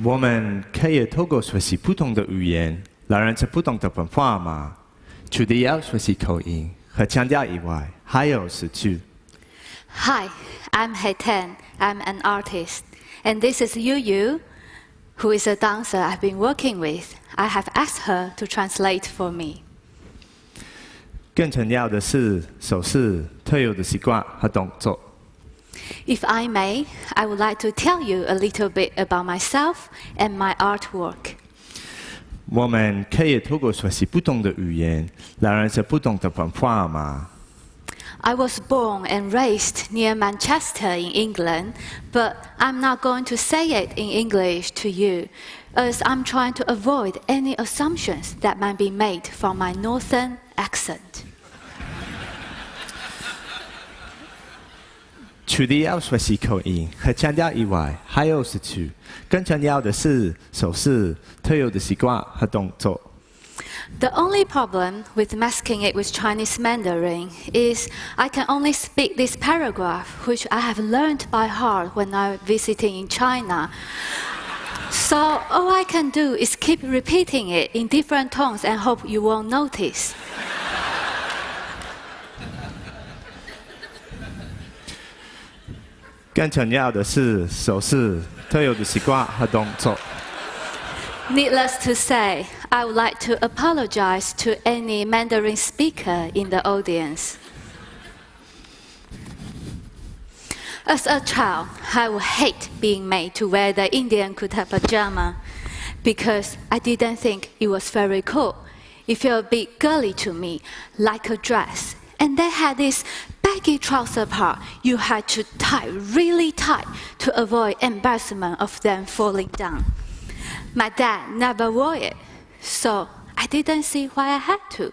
我们可以透过学习不同的语言，来认识不同的文化吗？除了要学习口音和腔调以外，还有是去。Hi, I'm Heitan. I'm an artist. And this is Yu, who is a dancer I've been working with. I have asked her to translate for me. 更重要的是手势、特有的习惯和动作。If I may, I would like to tell you a little bit about myself and my artwork. 我们可以透过学习不同的语言，来认识不同的文化吗？ I was born and raised near Manchester in England, but I'm not going to say it in English to you, as I'm trying to avoid any assumptions that might be made from my northern accent. 除了要学习口音和腔调以外，还有是去。更重要的是手势、特有的习惯和动作。The only problem with masking it with Chinese Mandarin is I can only speak this paragraph, which I have learned by heart when I'm visiting in China. So all I can do is keep repeating it in different tones and hope you won't notice. 更重要的是手势、特有的习惯和动作。Needless to say, I would like to apologize to any Mandarin speaker in the audience. As a child, I would hate being made to wear the Indian kurta pajama because I didn't think it was very cool. It felt a bit girly to me, like a dress. And they had this baggy trouser part you had to tie really tight to avoid embarrassment of them falling down. My dad never wore it, so I didn't see why I had to.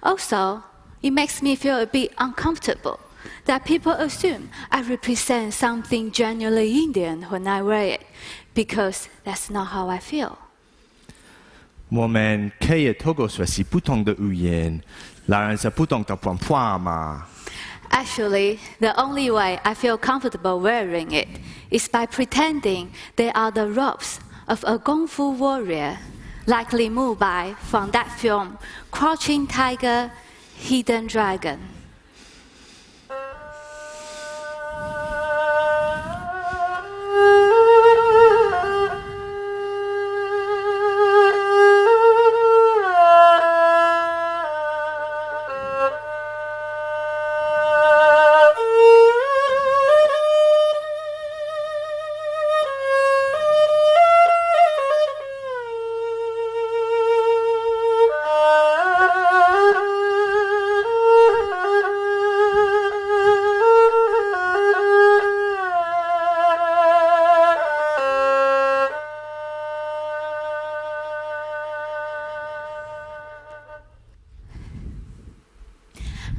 Also, it makes me feel a bit uncomfortable that people assume I represent something genuinely Indian when I wear it, because that's not how I feel. 我们可以透过学习不同的语言，来认识不同的文化吗？ Actually, the only way I feel comfortable wearing it is by pretending they are the robes of a Kung Fu warrior, like Li Mu Bai from that film, Crouching Tiger, Hidden Dragon.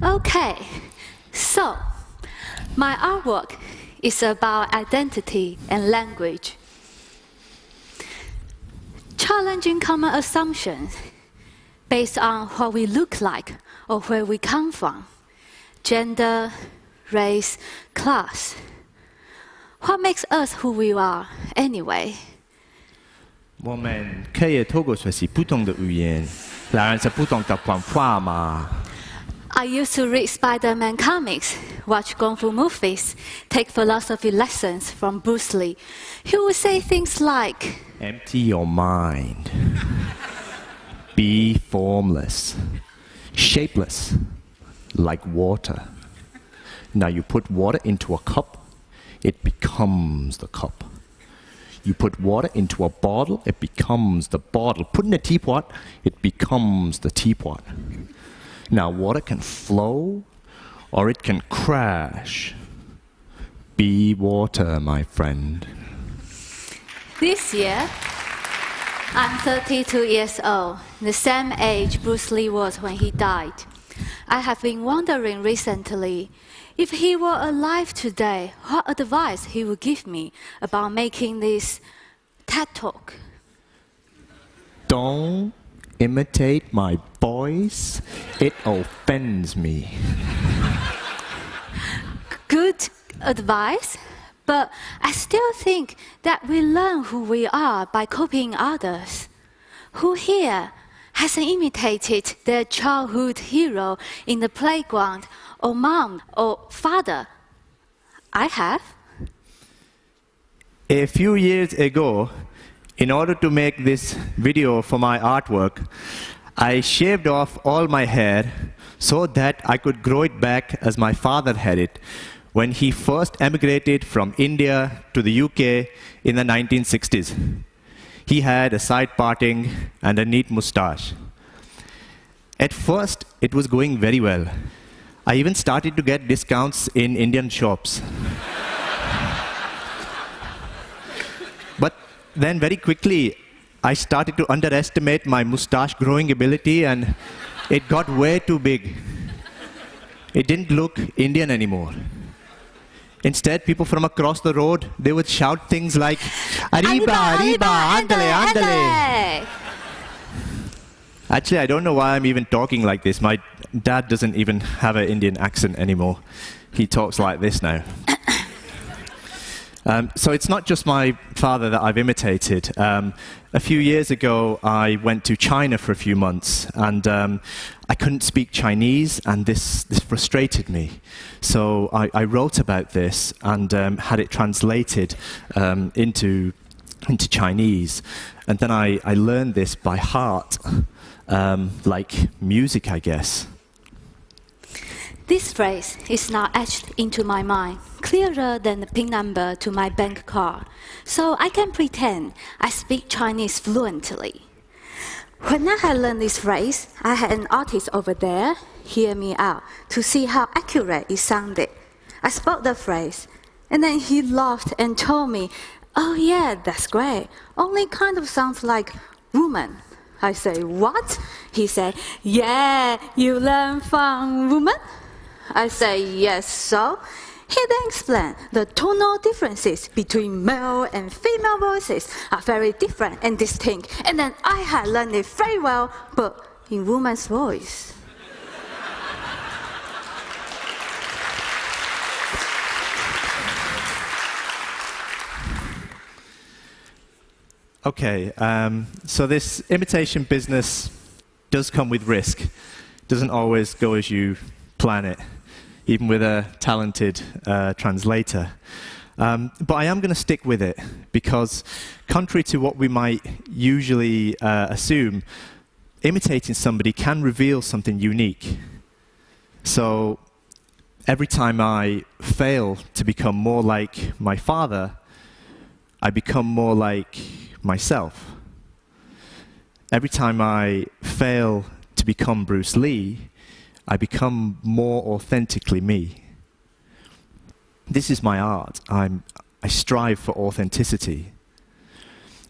Okay, so my artwork is about identity and language. Challenging common assumptions based on what we look like or where we come from. Gender, race, class. What makes us who we are anyway? 我们可以透过学习不同的语言，来认识不同的文化吗？ I used to read Spider-Man comics, watch Kung Fu movies, take philosophy lessons from Bruce Lee. He would say things like, Empty your mind. Be formless. Shapeless. Like water. Now you put water into a cup, it becomes the cup. You put water into a bottle, it becomes the bottle. Put in a teapot, it becomes the teapot. Now water can flow or it can crash. Be water, my friend. this year, I'm 32 years old, the same age Bruce Lee was when he died. I have been wondering recently, if he were alive today, what advice he would give me about making this TED Talk. Don't imitate my voice. It offends me. Good advice, But I still think that we learn who we are by copying others. Who here hasn't imitated their childhood hero in the playground, or mom, or father? I have. A few years ago, in order to make this video for my artwork, I shaved off all my hair so that I could grow it back as my father had it when he first emigrated from India to the UK in the 1960s. He had a side parting and a neat moustache. At first, it was going very well. I even started to get discounts in Indian shops. But then very quickly, I started to underestimate my moustache growing ability, and it got way too big. It didn't look Indian anymore. Instead, people from across the road, they would shout things like, "Arriba, arriba, andale, andale." Actually, I don't know why I'm even talking like this. My dad doesn't even have an Indian accent anymore. He talks like this now. So it's not just my father that I've imitated. A few years ago, I went to China for a few months, and I couldn't speak Chinese, and this frustrated me. So I wrote about this and had it translated into Chinese. And then I learned this by heart, like music, I guess. This phrase is now etched into my mind, clearer than the PIN number to my bank card, so I can pretend I speak Chinese fluently. When I had learned this phrase, I had an artist over there hear me out to see how accurate it sounded. I spoke the phrase, and then he laughed and told me, "Oh yeah, that's great, only kind of sounds like woman." I say, "What?" He said, "Yeah, you learn from woman?" I say, "Yes, so?" He then explained the tonal differences between male and female voices are very different and distinct, and then I had learned it very well, but in woman's voice. Okay, so this imitation business does come with risk. Doesn't always go as you plan it, even with a talented translator. But I am going to stick with it, because contrary to what we might usually assume, imitating somebody can reveal something unique. So every time I fail to become more like my father, I become more like myself. Every time I fail to become Bruce Lee, I become more authentically me. This is my art. I strive for authenticity,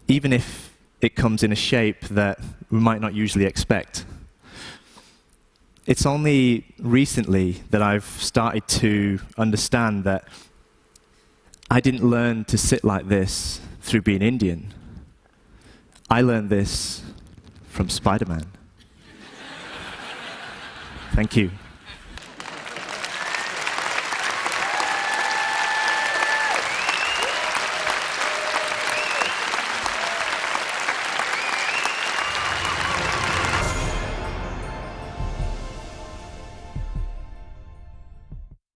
even if it comes in a shape that we might not usually expect. It's only recently that I've started to understand that I didn't learn to sit like this through being Indian. I learned this from Spider-Man. Thank you.